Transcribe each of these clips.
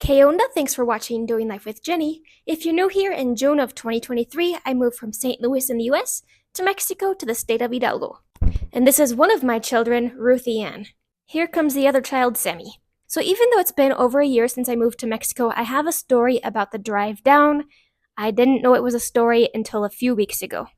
Hey Onda, thanks for watching Doing Life with Jenny. If you're new here, in June of 2023, I moved from St. Louis in the US to Mexico to the state of Hidalgo. And this is one of my children, Ruthie Ann. Here comes the other child, Sammy. So even though it's been over a year since I moved to Mexico, I have a story about the drive down. I didn't know it was a story until a few weeks ago.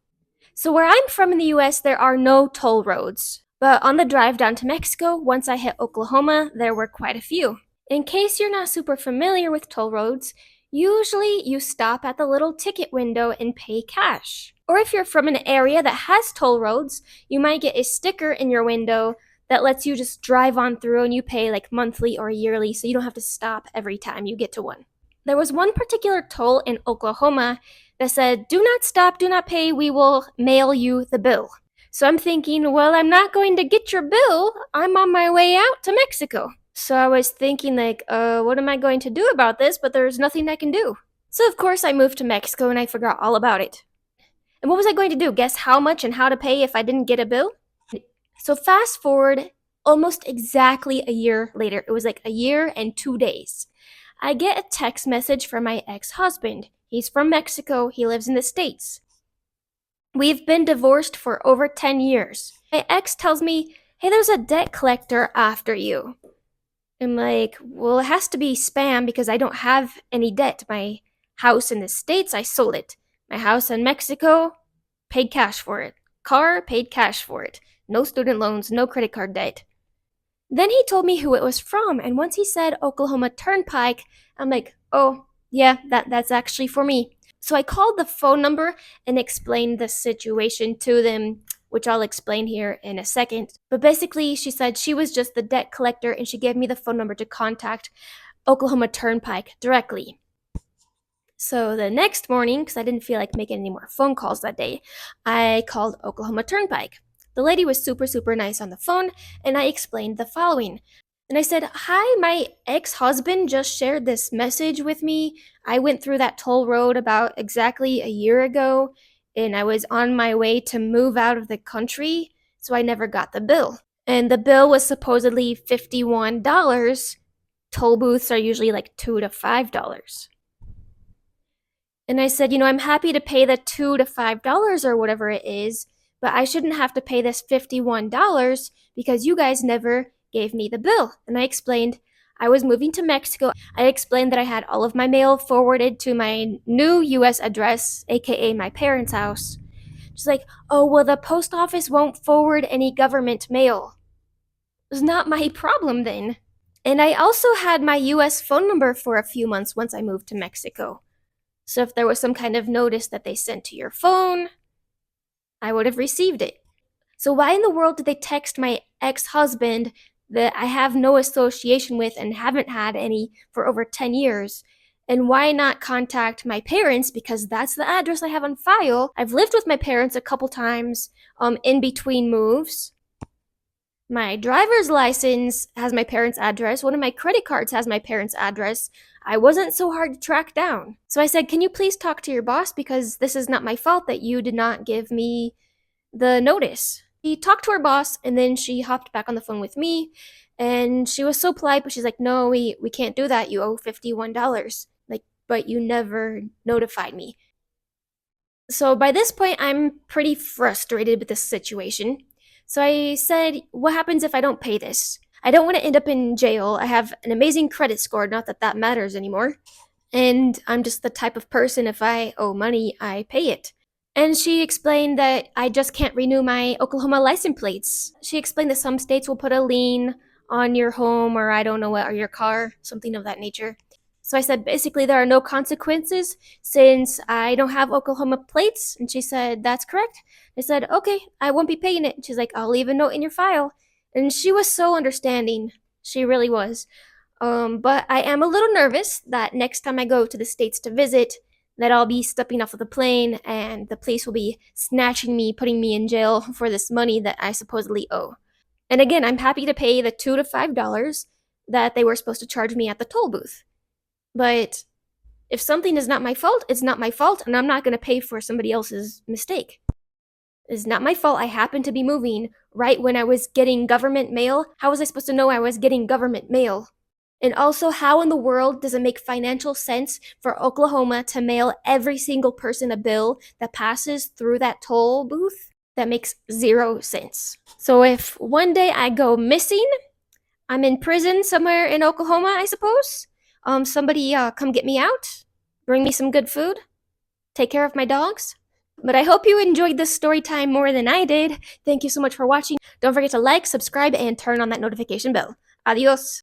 So where I'm from in the US, there are no toll roads. But on the drive down to Mexico, once I hit Oklahoma, there were quite a few. In case you're not super familiar with toll roads, usually you stop at the little ticket window and pay cash. Or if you're from an area that has toll roads, you might get a sticker in your window that lets you just drive on through and you pay like monthly or yearly so you don't have to stop every time you get to one. There was one particular toll in Oklahoma that said, "Do not stop, do not pay, we will mail you the bill." So I'm thinking, well, I'm not going to get your bill. I'm on my way out to Mexico. So I was thinking like, what am I going to do about this? But there's nothing I can do. So of course I moved to Mexico and I forgot all about it. And what was I going to do? Guess how much and how to pay if I didn't get a bill? So fast forward almost exactly a year later. It was like a year and 2 days. I get a text message from my ex-husband. He's from Mexico. He lives in the States. We've been divorced for over 10 years. My ex tells me, "Hey, there's a debt collector after you." I'm like, well, it has to be spam because I don't have any debt. My house in the States, I sold it. My house in Mexico, paid cash for it. Car, paid cash for it. No student loans, no credit card debt. Then he told me who it was from, and once he said Oklahoma Turnpike, I'm like, oh, yeah, that's actually for me. So I called the phone number and explained the situation to them, which I'll explain here in a second. But basically, she said she was just the debt collector and she gave me the phone number to contact Oklahoma Turnpike directly. So the next morning, because I didn't feel like making any more phone calls that day, I called Oklahoma Turnpike. The lady was super, super nice on the phone, and I explained the following. And I said, "Hi, my ex-husband just shared this message with me. I went through that toll road about exactly a year ago, and I was on my way to move out of the country, so I never got the bill. And the bill was supposedly $51. Toll booths are usually like $2 to $5. And I said, I'm happy to pay the $2 to $5 or whatever it is, but I shouldn't have to pay this $51 because you guys never gave me the bill." And I explained I was moving to Mexico. I explained that I had all of my mail forwarded to my new US address, aka my parents' house. She's like, "Oh, well, the post office won't forward any government mail." It was not my problem then. And I also had my US phone number for a few months once I moved to Mexico. So if there was some kind of notice that they sent to your phone, I would have received it. So why in the world did they text my ex-husband that I have no association with and haven't had any for over 10 years? And why not contact my parents, because that's the address I have on file? I've lived with my parents a couple times in between moves. My driver's license has my parents' address. One of my credit cards has my parents' address. I wasn't so hard to track down. So I said, "Can you please talk to your boss because this is not my fault that you did not give me the notice." She talked to her boss and then she hopped back on the phone with me and she was so polite, but she's like, "No, we can't do that. You owe $51. Like, but you never notified me." So by this point, I'm pretty frustrated with this situation. So I said, "What happens if I don't pay this? I don't want to end up in jail. I have an amazing credit score, not that that matters anymore. And I'm just the type of person, if I owe money, I pay it." And she explained that I just can't renew my Oklahoma license plates. She explained that some states will put a lien on your home or I don't know what, or your car, something of that nature. So I said, basically, there are no consequences since I don't have Oklahoma plates. And she said, "That's correct." I said, "Okay, I won't be paying it." And she's like, "I'll leave a note in your file." And she was so understanding. She really was. But I am a little nervous that next time I go to the States to visit, that I'll be stepping off of the plane and the police will be snatching me, putting me in jail for this money that I supposedly owe. And again, I'm happy to pay the $2 to $5 that they were supposed to charge me at the toll booth. But if something is not my fault, it's not my fault, and I'm not going to pay for somebody else's mistake. It's not my fault I happened to be moving right when I was getting government mail. How was I supposed to know I was getting government mail? And also, how in the world does it make financial sense for Oklahoma to mail every single person a bill that passes through that toll booth? That makes zero sense. So if one day I go missing, I'm in prison somewhere in Oklahoma, I suppose. Somebody come get me out, bring me some good food, take care of my dogs. But I hope you enjoyed this story time more than I did. Thank you so much for watching. Don't forget to like, subscribe, and turn on that notification bell. Adios.